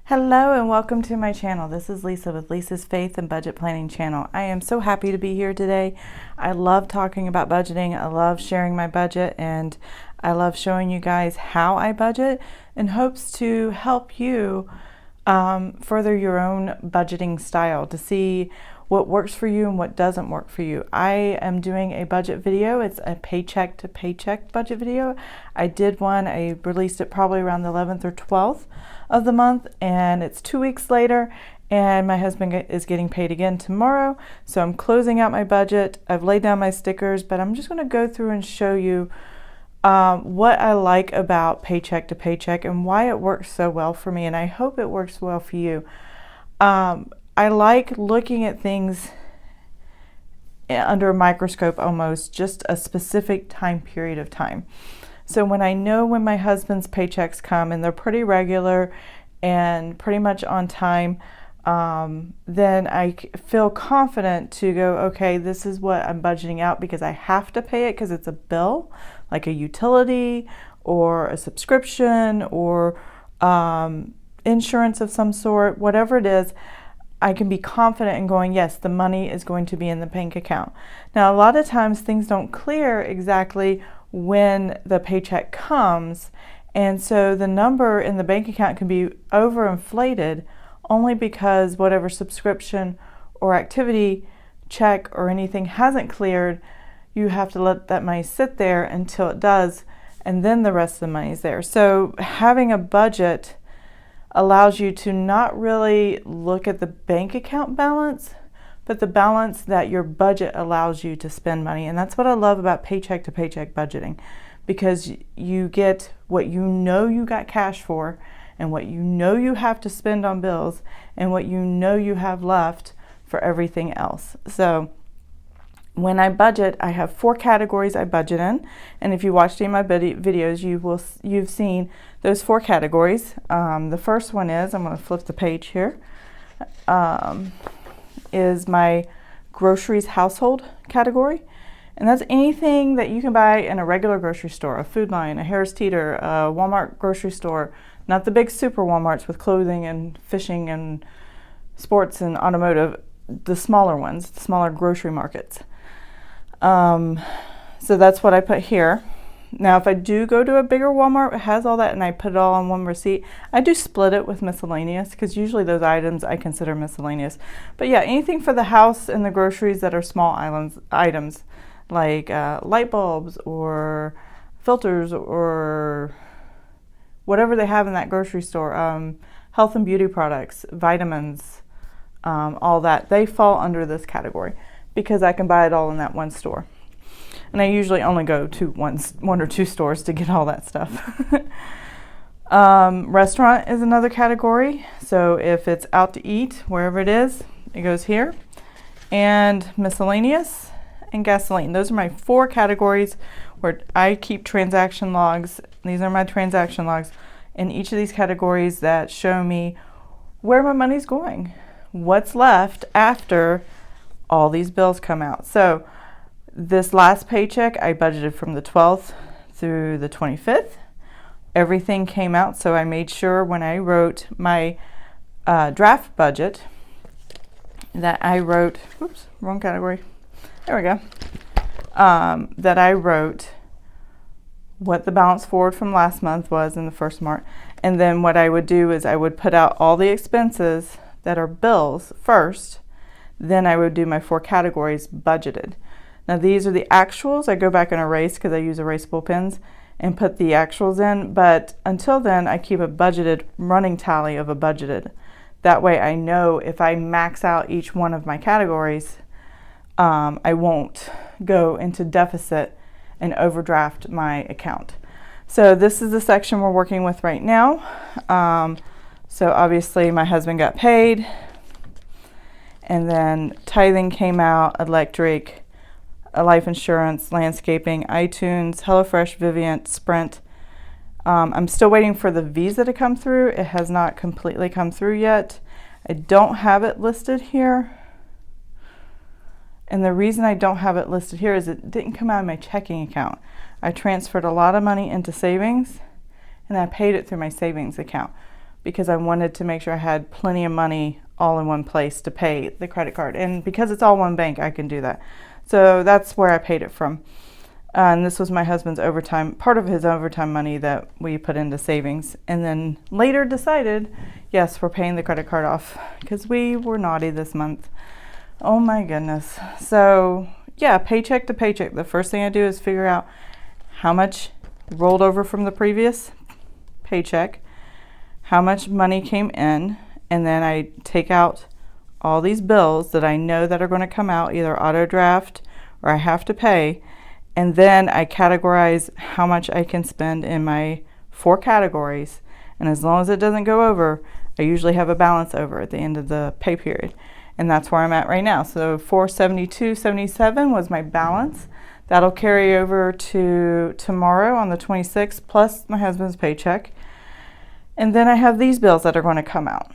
Hello and welcome to my channel. This is Lisa with Lisa's Faith and Budget Planning channel. I am so happy to be here today. I love talking about budgeting. I love sharing my budget, and I love showing you guys how I budget in hopes to help you further your own budgeting style to see what works for you and what doesn't work for you. I am doing a budget video. It's a paycheck to paycheck budget video. I did one. I released it probably around the 11th or 12th of the month, and it's 2 weeks later, and my husband is getting paid again tomorrow. So I'm closing out my budget. I've laid down my stickers, but I'm just going to go through and show you what I like about paycheck to paycheck and why it works so well for me, and I hope it works well for you. I like looking at things under a microscope, almost just a specific time period of time. So when I know when my husband's paychecks come and they're pretty regular and pretty much on time, then I feel confident to go, okay, this is what I'm budgeting out because I have to pay it because it's a bill, like a utility or a subscription or insurance of some sort, whatever it is. I can be confident in going, yes, the money is going to be in the bank account. Now, a lot of times things don't clear exactly when the paycheck comes, and so the number in the bank account can be overinflated only because whatever subscription or activity check or anything hasn't cleared. You have to let that money sit there until it does, and then the rest of the money is there. So having a budget allows you to not really look at the bank account balance, but the balance that your budget allows you to spend money. And that's what I love about paycheck to paycheck budgeting, because you get what you know you got cash for and what you know you have to spend on bills and what you know you have left for everything else. So when I budget, I have 4 categories I budget in, and if you watched any of my videos, you've seen those 4 categories. The first one is, I'm going to flip the page here, is my groceries household category, and that's anything that you can buy in a regular grocery store, a Food Lion, a Harris Teeter, a Walmart grocery store, not the big super Walmarts with clothing and fishing and sports and automotive, the smaller ones, the smaller grocery markets. So that's what I put here. Now, if I do go to a bigger Walmart, it has all that, and I put it all on one receipt. I do split it with miscellaneous because usually those items I consider miscellaneous. But yeah, anything for the house and the groceries that are small items like light bulbs or filters or whatever they have in that grocery store, health and beauty products, vitamins, all that, they fall under this category, because I can buy it all in that one store. And I usually only go to one or two stores to get all that stuff. Restaurant is another category. So if it's out to eat, wherever it is, it goes here. And miscellaneous and gasoline. Those are my 4 categories where I keep transaction logs. These are my transaction logs in each of these categories that show me where my money's going, what's left after all these bills come out. So this last paycheck, I budgeted from the 12th through the 25th. Everything came out, so I made sure when I wrote my draft budget that I wrote, oops, wrong category. There we go. That I wrote what the balance forward from last month was in the first month. And then what I would do is I would put out all the expenses that are bills first. Then I would do my 4 categories budgeted. Now these are the actuals. I go back and erase because I use erasable pens and put the actuals in. But until then, I keep a budgeted running tally of a budgeted. That way I know if I max out each one of my categories, I won't go into deficit and overdraft my account. So this is the section we're working with right now. So obviously my husband got paid. And then tithing came out, electric, life insurance, landscaping, iTunes, HelloFresh, Vivint, Sprint. I'm still waiting for the Visa to come through. It has not completely come through yet. I don't have it listed here. And the reason I don't have it listed here is it didn't come out of my checking account. I transferred a lot of money into savings, and I paid it through my savings account. because I wanted to make sure I had plenty of money all in one place to pay the credit card. And because it's all one bank, I can do that. So that's where I paid it from. And this was my husband's overtime, part of his overtime money that we put into savings. And then later decided, yes, we're paying the credit card off because we were naughty this month. Oh my goodness. So yeah, paycheck to paycheck. The first thing I do is figure out how much rolled over from the previous paycheck, how much money came in, and then I take out all these bills that I know that are going to come out, either auto draft or I have to pay. And then I categorize how much I can spend in my 4 categories. And as long as it doesn't go over, I usually have a balance over at the end of the pay period. And that's where I'm at right now. So $472.77 was my balance. That'll carry over to tomorrow on the 26th, plus my husband's paycheck. And then I have these bills that are going to come out.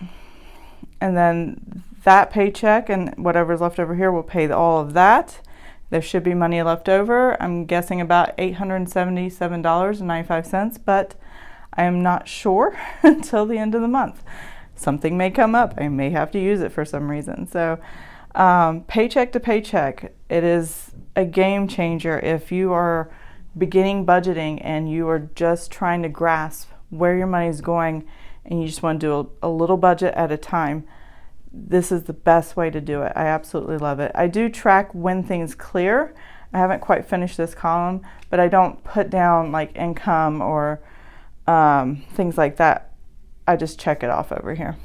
And then that paycheck and whatever's left over here will pay all of that. There should be money left over. I'm guessing about $877.95, but I am not sure until the end of the month. Something may come up. I may have to use it for some reason. So paycheck to paycheck, it is a game changer if you are beginning budgeting and you are just trying to grasp where your money is going and you just want to do a little budget at a time. This is the best way to do it. I absolutely love it. I do track when things clear. I haven't quite finished this column, but I don't put down like income or things like that. I just check it off over here.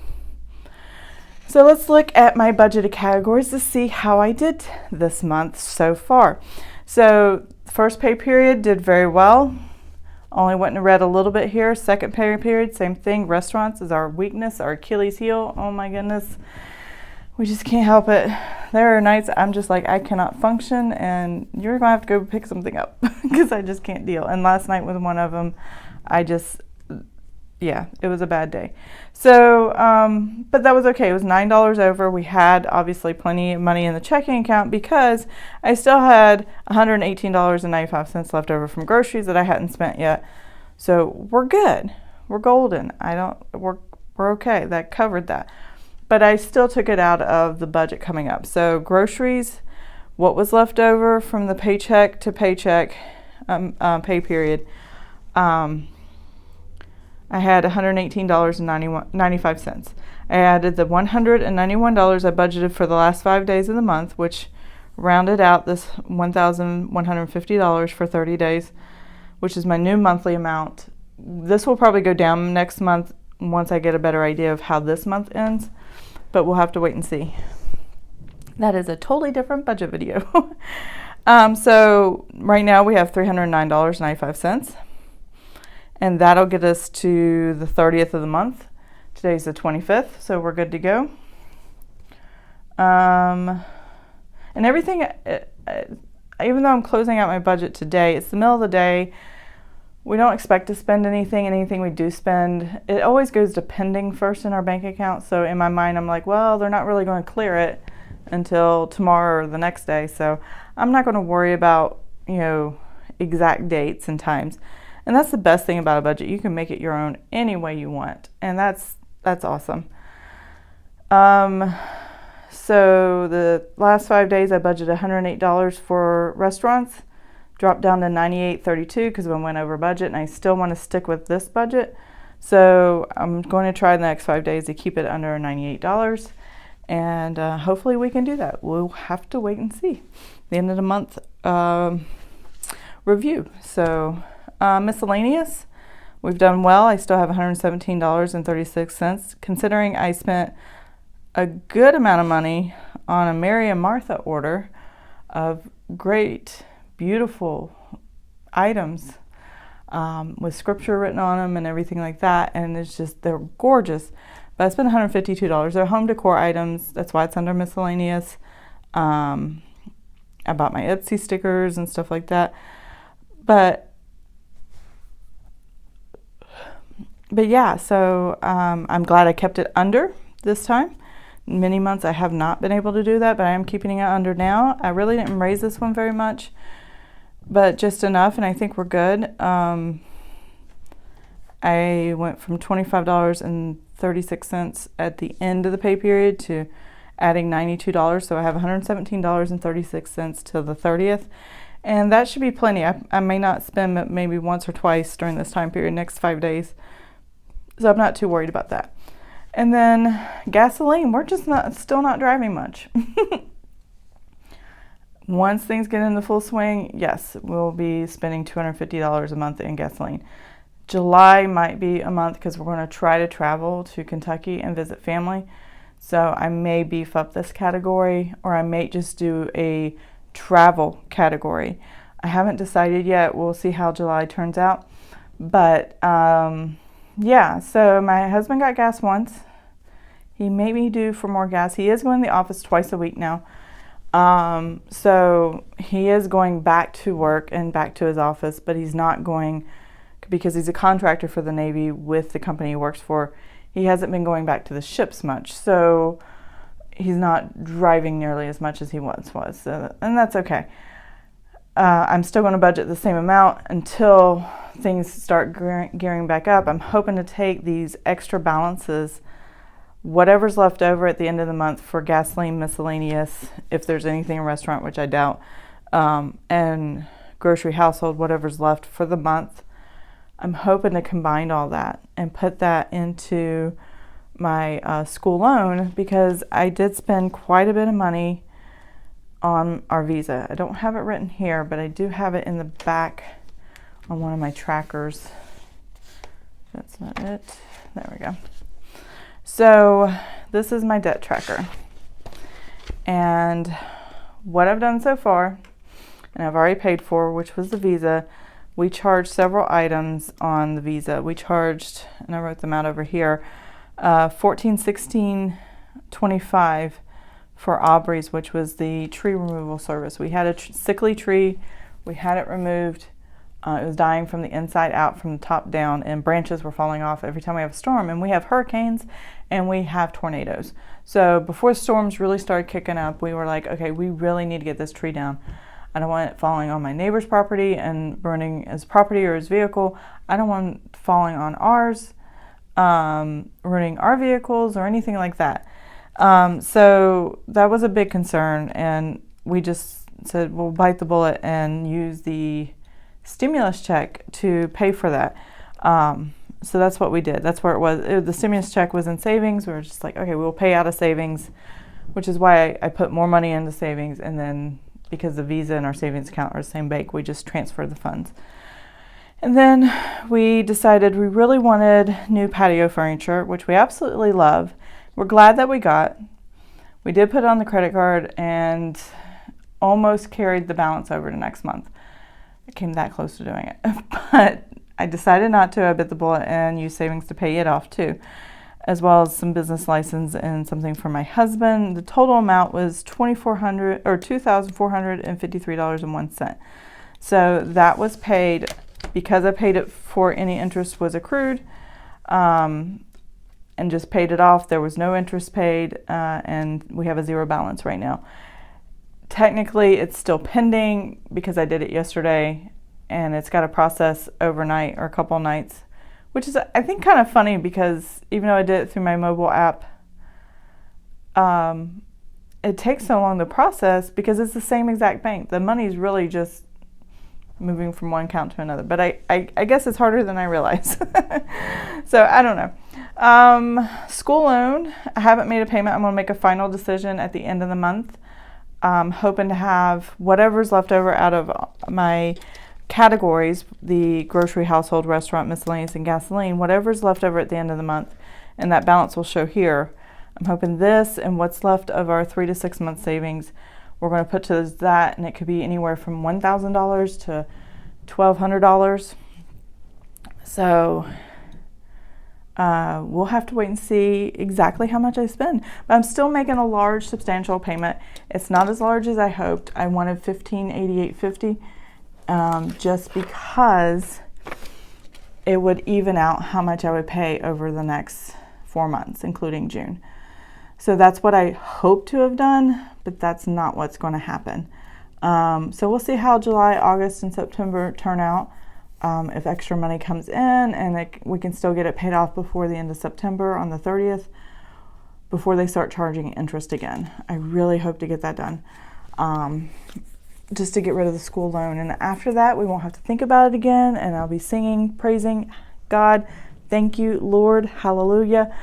So let's look at my budgeted categories to see how I did this month so far. So first pay period did very well. Only went and read a little bit here. Second pay period, same thing. Restaurants is our weakness, our Achilles heel. Oh my goodness. We just can't help it. There are nights I'm just like, I cannot function and you're going to have to go pick something up because I just can't deal. And last night was one of them. Yeah, it was a bad day. So, but that was okay. It was $9 over. We had obviously plenty of money in the checking account because I still had $118.95 left over from groceries that I hadn't spent yet. So we're good. We're golden. We're okay. That covered that. But I still took it out of the budget coming up. So groceries, what was left over from the paycheck to paycheck pay period, I had $118.95. I added the $191 I budgeted for the last 5 days of the month, which rounded out this $1,150 for 30 days, which is my new monthly amount. This will probably go down next month once I get a better idea of how this month ends, but we'll have to wait and see. That is a totally different budget video. So right now we have $309.95. And that'll get us to the 30th of the month. Today's the 25th, so we're good to go. And everything, even though I'm closing out my budget today, it's the middle of the day. We don't expect to spend anything. Anything we do spend, it always goes to pending first in our bank account. So in my mind, I'm like, well, they're not really going to clear it until tomorrow or the next day. So I'm not going to worry about, exact dates and times. And that's the best thing about a budget. You can make it your own any way you want. And that's awesome. So the last 5 days I budgeted $108 for restaurants, dropped down to $98.32 because we went over budget, and I still want to stick with this budget. So I'm going to try the next 5 days to keep it under $98. And hopefully we can do that. We'll have to wait and see. The end of the month review. So miscellaneous, we've done well. I still have $117.36, considering I spent a good amount of money on a Mary and Martha order of great, beautiful items with scripture written on them and everything like that. And it's just, they're gorgeous. But I spent $152. They're home decor items. That's why it's under miscellaneous. I bought my Etsy stickers and stuff like that. But yeah, so I'm glad I kept it under this time. Many months I have not been able to do that, but I am keeping it under now. I really didn't raise this one very much, but just enough, and I think we're good. I went from $25.30 36 cents at the end of the pay period to adding $92. So I have $117.36 till the 30th. And that should be plenty. I may not spend maybe once or twice during this time period, next 5 days. So I'm not too worried about that. And then gasoline, we're just still not driving much. Once things get into full swing, yes, we'll be spending $250 a month in gasoline. July might be a month because we're going to try to travel to Kentucky and visit family. So I may beef up this category, or I may just do a travel category. I haven't decided yet. We'll see how July turns out. But yeah, so my husband got gas once. He made me due for more gas. He is going to the office twice a week now. So he is going back to work and back to his office, but he's not going, because he's a contractor for the Navy with the company he works for. He hasn't been going back to the ships much, so he's not driving nearly as much as he once was, and that's okay. I'm still going to budget the same amount until things start gearing back up. I'm hoping to take these extra balances, whatever's left over at the end of the month for gasoline, miscellaneous, if there's anything in restaurant, which I doubt, and grocery household, whatever's left for the month. I'm hoping to combine all that and put that into my school loan, because I did spend quite a bit of money on our visa. I don't have it written here, but I do have it in the back on one of my trackers. That's not it. There we go. So this is my debt tracker. And what I've done so far, and I've already paid for, which was the visa, we charged several items on the visa. We charged, and I wrote them out over here, $14, $16.25 for Aubrey's, which was the tree removal service. We had a sickly tree. We had it removed. It was dying from the inside out, from the top down, and branches were falling off every time we have a storm. And we have hurricanes and we have tornadoes. So before storms really started kicking up, we were like, okay, we really need to get this tree down. I don't want it falling on my neighbor's property and burning his property or his vehicle. I don't want it falling on ours, ruining our vehicles or anything like that. So that was a big concern, and we just said we'll bite the bullet and use the stimulus check to pay for that. So that's what we did. That's where it was. The stimulus check was in savings. We were just like, okay, we'll pay out of savings, which is why I put more money into savings, and then because the Visa and our savings account are the same bank, we just transferred the funds. And then we decided we really wanted new patio furniture, which we absolutely love. We're glad that we got. We did put it on the credit card and almost carried the balance over to next month. I came that close to doing it. But I decided not to. I bit the bullet and used savings to pay it off too, as well as some business license and something for my husband. The total amount was $2,453.01. So that was paid. Because I paid it before any interest was accrued, and just paid it off. There was no interest paid, and we have a zero balance right now. Technically, it's still pending because I did it yesterday, and it's got to process overnight or a couple nights, which is, I think, kind of funny because even though I did it through my mobile app, it takes so long to process because it's the same exact bank. The money's really just moving from one account to another, but I guess it's harder than I realize. So I don't know. School loan, I haven't made a payment. I'm going to make a final decision at the end of the month. Hoping to have whatever's left over out of my categories, the grocery, household, restaurant, miscellaneous, and gasoline, whatever's left over at the end of the month, and that balance will show here. I'm hoping this and what's left of our 3 to 6 month savings, we're going to put to that, and it could be anywhere from $1,000 to $1,200. So we'll have to wait and see exactly how much I spend. But I'm still making a large, substantial payment. It's not as large as I hoped. I wanted $1,588.50, just because it would even out how much I would pay over the next 4 months, including June. So that's what I hope to have done, but that's not what's going to happen. So we'll see how July, August, and September turn out. if extra money comes in and we can still get it paid off before the end of September on the 30th, before they start charging interest again. I really hope to get that done, just to get rid of the school loan. And after that, we won't have to think about it again, and I'll be singing, praising God. Thank you, Lord, hallelujah,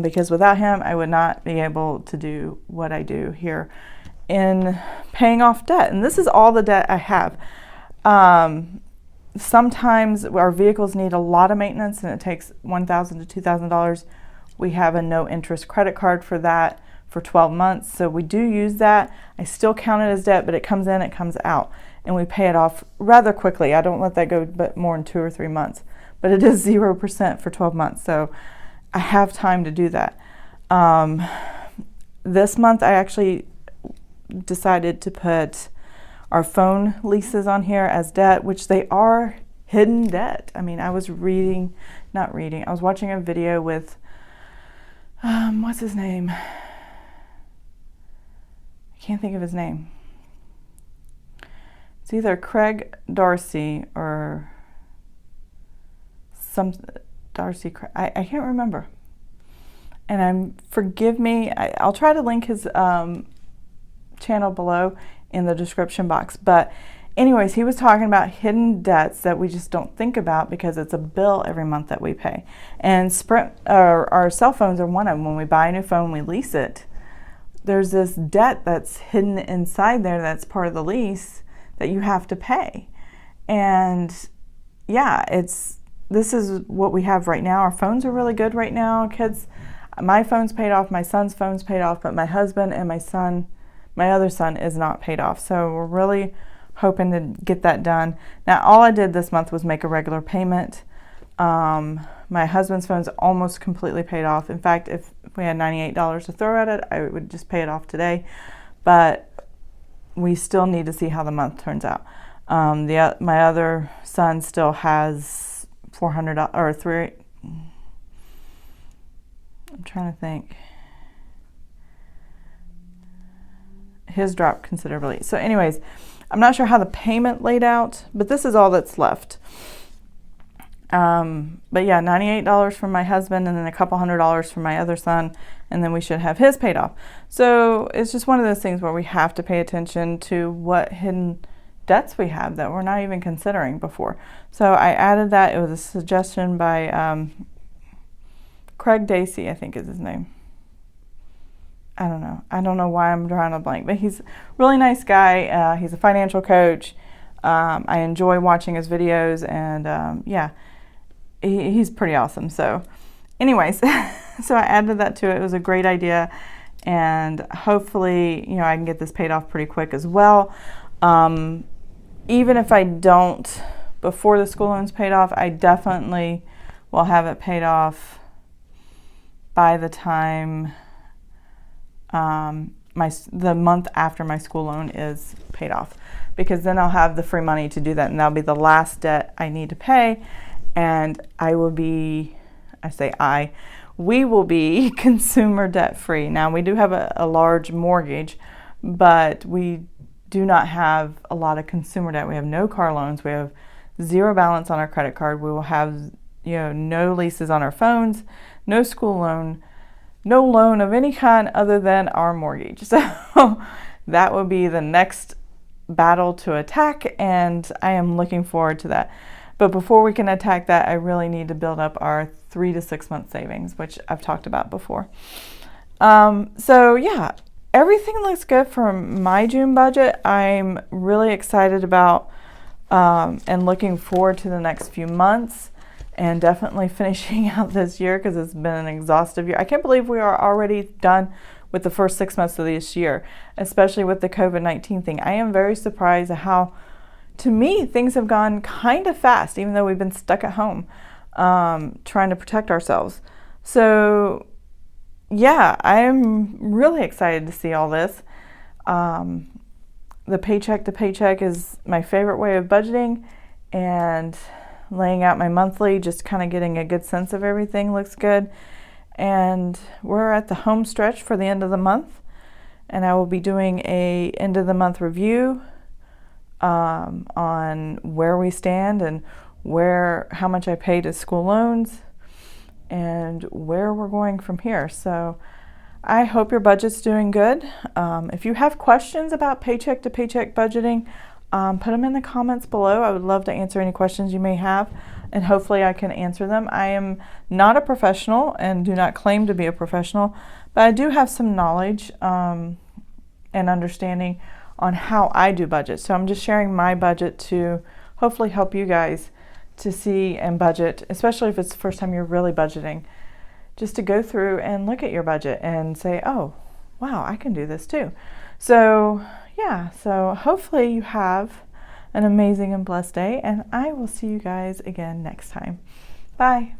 because without him, I would not be able to do what I do here in paying off debt. And this is all the debt I have. Sometimes our vehicles need a lot of maintenance, and it takes $1,000 to $2,000. We have a no interest credit card for that for 12 months. So we do use that. I still count it as debt, but it comes in, it comes out, and we pay it off rather quickly. I don't let that go but more than 2 or 3 months, but it is 0% for 12 months. So I have time to do that. This month I actually decided to put our phone leases on here as debt, which they are hidden debt. I mean, I was I was watching a video with, what's his name? I can't think of his name. It's either Craig Darcy or Darcy. I can't remember. And forgive me, I'll try to link his channel below in the description box. But anyways, he was talking about hidden debts that we just don't think about because it's a bill every month that we pay. And our cell phones are one of them. When we buy a new phone, we lease it. There's this debt that's hidden inside there that's part of the lease that you have to pay. And yeah, this is what we have right now. Our phones are really good right now, kids. My phone's paid off, my son's phone's paid off, but my husband and my other son is not paid off. So we're really hoping to get that done. Now, all I did this month was make a regular payment. My husband's phone's almost completely paid off. In fact, if we had $98 to throw at it, I would just pay it off today. But we still need to see how the month turns out. My other son still has $400 or I'm trying to think. His dropped considerably. So anyways, I'm not sure how the payment laid out, but this is all that's left. But yeah, $98 from my husband, and then a couple $100 from my other son, and then we should have his paid off. So it's just one of those things where we have to pay attention to what hidden debts we have that we're not even considering before. So I added that. It was a suggestion by Craig Dacey, I think is his name. I don't know. I don't know why I'm drawing a blank, but he's a really nice guy. He's a financial coach. I enjoy watching his videos, and yeah, he's pretty awesome. So anyways, so I added that to it. It was a great idea, and hopefully, I can get this paid off pretty quick as well. Even if I don't before the school loan's paid off, I definitely will have it paid off by the time the month after my school loan is paid off, because then I'll have the free money to do that, and that'll be the last debt I need to pay, and we will be consumer debt free. Now, we do have a large mortgage, but we do not have a lot of consumer debt. We have no car loans. We have zero balance on our credit card. We will have no leases on our phones, no school loan, no loan of any kind other than our mortgage. So that will be the next battle to attack, and I am looking forward to that. But before we can attack that, I really need to build up our 3 to 6 month savings, which I've talked about before. So yeah, everything looks good for my June budget. I'm really excited about and looking forward to the next few months, and definitely finishing out this year, because it's been an exhaustive year. I can't believe we are already done with the first 6 months of this year, especially with the COVID-19 thing. I am very surprised at how, to me, things have gone kind of fast, even though we've been stuck at home trying to protect ourselves. So yeah, I'm really excited to see all this. The paycheck to paycheck is my favorite way of budgeting, and laying out my monthly, just kind of getting a good sense of everything looks good. And we're at the home stretch for the end of the month, and I will be doing a end of the month review on where we stand and how much I pay to school loans, and where we're going from here. So I hope your budget's doing good. If you have questions about paycheck to paycheck budgeting, put them in the comments below. I would love to answer any questions you may have, and hopefully I can answer them. I am not a professional and do not claim to be a professional, but I do have some knowledge and understanding on how I do budgets. So I'm just sharing my budget to hopefully help you guys to see and budget, especially if it's the first time you're really budgeting, just to go through and look at your budget and say, oh, wow, I can do this too. So yeah, so hopefully you have an amazing and blessed day, and I will see you guys again next time. Bye.